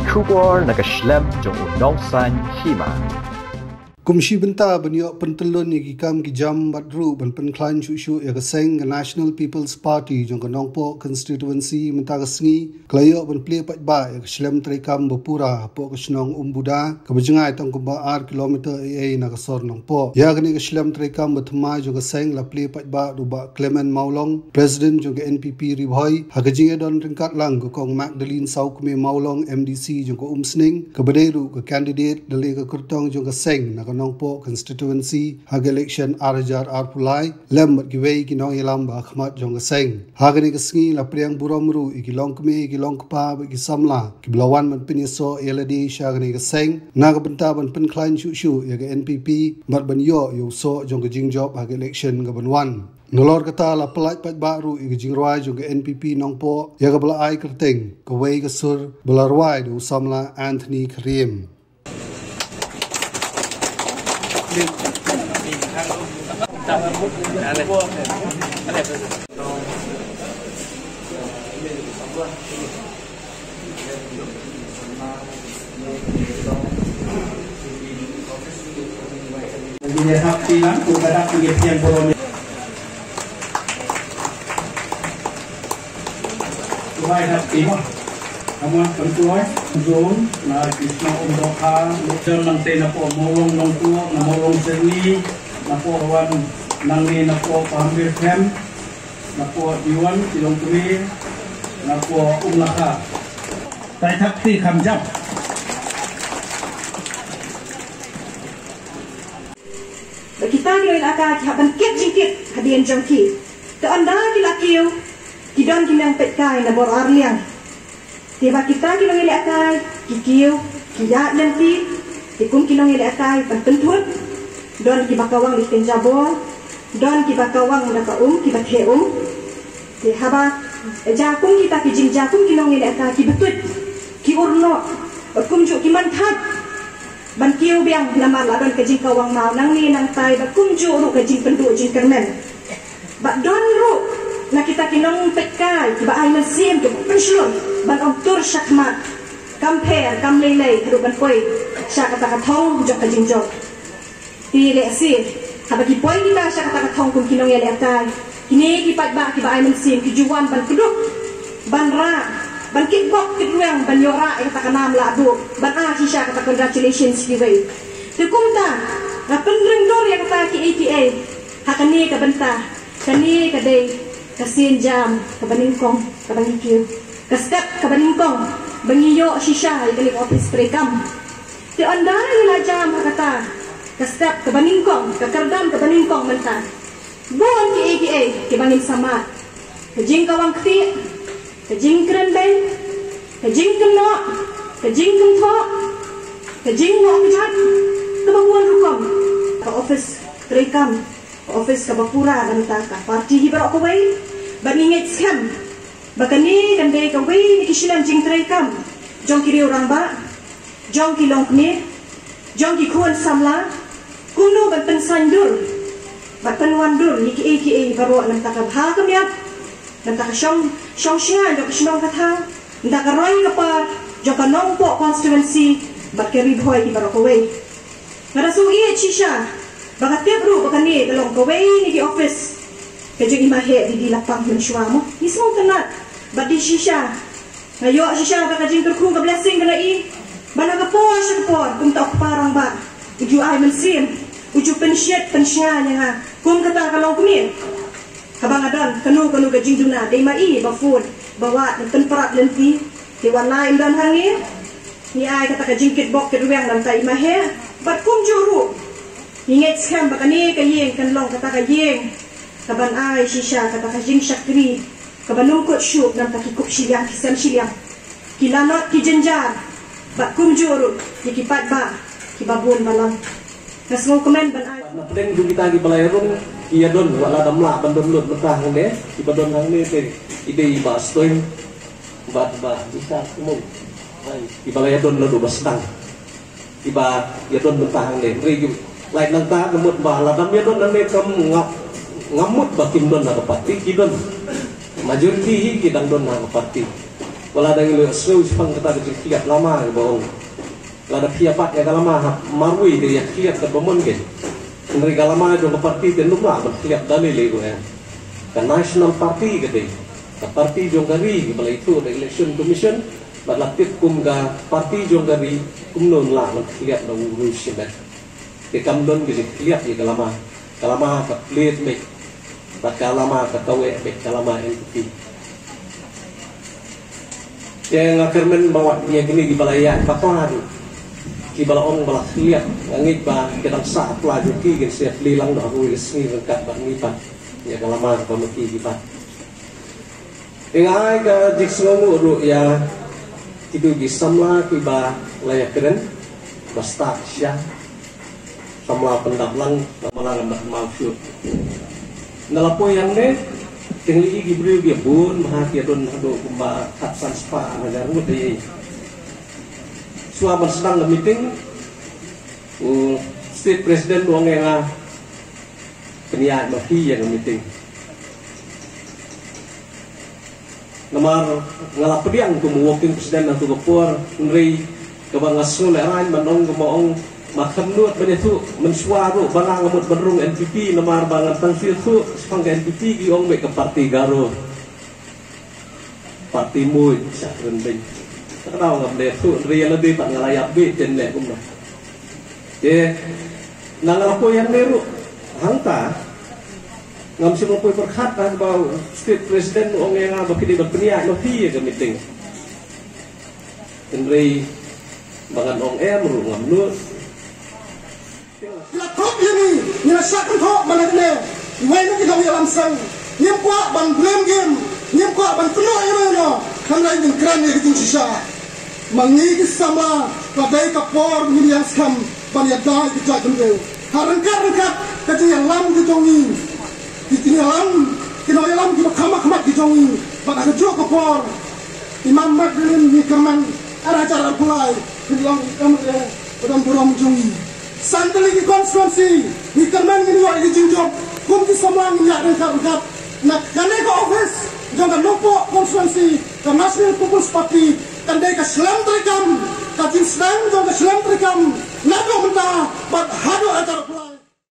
Kubor nakaslem jong unongsan hima. Kumshi benta banyo pentelon ni kam ki jam badru ban penklan shu ya keseng National People's Party jong kanongpo constituency menta kesngi klayo ban ple pat ba ya keslem trekam bapura po kesnong umbuda kebejengai tong kumba ar kilometer aa na kasor nongpo ya gani keslem trekam bathma jong keseng la ple pat ba ruba Clement Maulong president jong NPP ribhoi hakajing don ringkat lang ko kong Magdalene Saukme Maulong MDC jong ko umsning kebederu ke candidate dali ke kurtong jong keseng na nongpo constituency hag election arajar arpulai lem giwei kinong ilam ba khmat jong seng hagani kesngi la priang buromru igilong kme igilong pa gisamla kiblawan man piniso eladi shagani keseng na benta ban pen klein shu ya NPP mat ban yo so jong jing job hag election ga banwan nolor kata la pelaj pat baru igijing roi jong NPP nongpo ya ga bla ai kerteng kawei kesur bla roi do samla Anthony Karim Namun pentuai Jom na Krishna Umdoka Lujan nangte na po molong nongku na molong sengi na po wan nangni na po pahambir kem na po diwan silong kumi na po umlaka tay takti kamjap kita nilai akak haban ket jingkit hadian jangki te anda kilakiu kidon kinang petkai na bor arliang tiba kita kilong ili akay, kikiw, kiya nanti, tikum kilong ili akay, pantentut, don kibakawang listin jabol, don kibakawang nakaum, kibatheum, ti haba, jakung kita kijing jakung kilong ili akay, kibatut, kiurno, kumjuk kimantat, ban kiw biang namar ladon kajing kawang mau, nang ni nang tay, kumjuk ru kajing penduk jing kermen, bak don ru, na kita kinong petkay, kiba ay masim, kiba pensyur, ban oktur syakmat kamper kamlelei haruban koi syakata katong jok kajing jok ti leksi habaki poi kita syakata katong kum kinong yale atai kini kipat ba kiba ay mensim kijuan ban keduk ban ra ban kitbok kitruang ban yora ay kata kanam ladu ban sisya kata congratulations kiwei tukumta ngapen ringdor yang kata ki ATA hakani ka benta kani kadai kasin jam kabaningkong kabangikil kastep kabaningkong bangiyo sisya ikalik office trekam ti anda ila jam hakata kastep kabaningkong kakardam kabaningkong menta buon ki ATA kibangin sama kajing kawang kti kajing krenbeng kajing keno kajing kento kajing wak kejat kebanguan rukom ka office trekam ka office kabapura menta ka parti hibarok kawai bangingit scam bakani kandai kawai ni kishilan jing trekam jong kiri orang ba jong kilong ni jong ki kuan samla kuno ban pensandur ban penwandur ni ki ATA baro nan takab ha kamyap nan tak syong shingan jong kishnong katha ndak roi kapa jong kanong po constituency bakari boy ki baro kawai ngara sugi chisha bakatep ru bakani kalong kawai ni ki office kajong imahe di lapang mensyua mo ismo tenat badi shisha ngayo shisha ka kajing terkung ka blessing kana i bana ka po siya po kung ta parang ba uju ay mensim uju pensyet pensyanya nga kung kata kalong kumi habang adan kanu kajing duna day mai ba food bawa temperat lenti di warna imdan hangi ni ay kata kajing kitbok keduyang nam ta imahe bat kum juru inget scam bakani kayeng kanlong kata kayeng kaban ay shisha kata kajing syakri kabanungkot syuk nam takikup silyang kisam silyang kilanot kijenjar bak kumjuru dikipat ba kibabun balang nasmo komen ban ay napdeng du kita gi balayron iya don wala damla bandon lut mentah ngene ibadon hang ne te ide iba stoy ba bisa kumung ay ibalayron lo do bastang iba ya don mentah ngene regi lain nang ta ngemut ba la dam ya don nang ne kam ngamut bakim don na kapati kidon majority kidang don na kapati wala ada ngilu seru sepang kata ke kiat lama ke bohong wala ada piapat ya lama marwi dia kiat ke bomon ke mereka lama dong parti dan lumlah berkiat dalil itu ya ke national party ke deh ke parti jonggari kepala itu the election commission berlatih kum ke parti jonggari kum non lah berkiat dong urusin deh ke kamdon ke kiat ya kalama ke lihat baik kalama ke tawe baik kalama NPP yang akhirnya bawa dia gini di balaya kapan di balong balak lihat ngit ba kita saat laju ki gen siap lilang dah hui resmi rengkat ba ngipat ya kalama ba meki gipat ingai ka jiksungu ru ya itu di samla ki ba layak keren basta sya samla pendablang malang dah maksud nalapo yang ne tinggi gibriu dia bun mahati don hado kumba hatsan spa agar ngudi suaman sedang meeting state president doang yang peniak mati yang meeting namar ngalap pediang kumu walking presiden atau kepur nri kebangasul lain manong kemoong makan nuat begitu mensuaru barang ngamut berung NPP namar bangan tangsir tu sepang NPP giong ke parti Garo parti mui sak rendeng tahu ngam deh tu real lebih tak ngalayap be jendek kumah je nang apa yang neru hangta ngam si mopoi berkat kan bau state president ong yang bagi dia berpeniak mati ke meeting Henry bangan ong ru ngam nuat la top ini ni sakon thok manakne wai no kita wilam sang nyem kwa ban blame game nyem kwa ban tuno no kamla ingin kran ni kitin sisa mangi ki sama kadai ka por ni yang skam ban ya dai ki ja gunde harangkat ka ti yang lam ki jongi ki lam ki no lam ki khama ki jongi ban ka jo ka por imam magrin ni kerman ara cara pulai ki lam kamre odam buram jongi Santali konstituensi ni kerman ni wa di jinjob kum ki samang ni yak rengkat nak kane ka office jong lopo konstituensi ka National People's Party kande ka Slam Trikam ka tin sedang jong ka Slam Trikam nado menta bat hado atar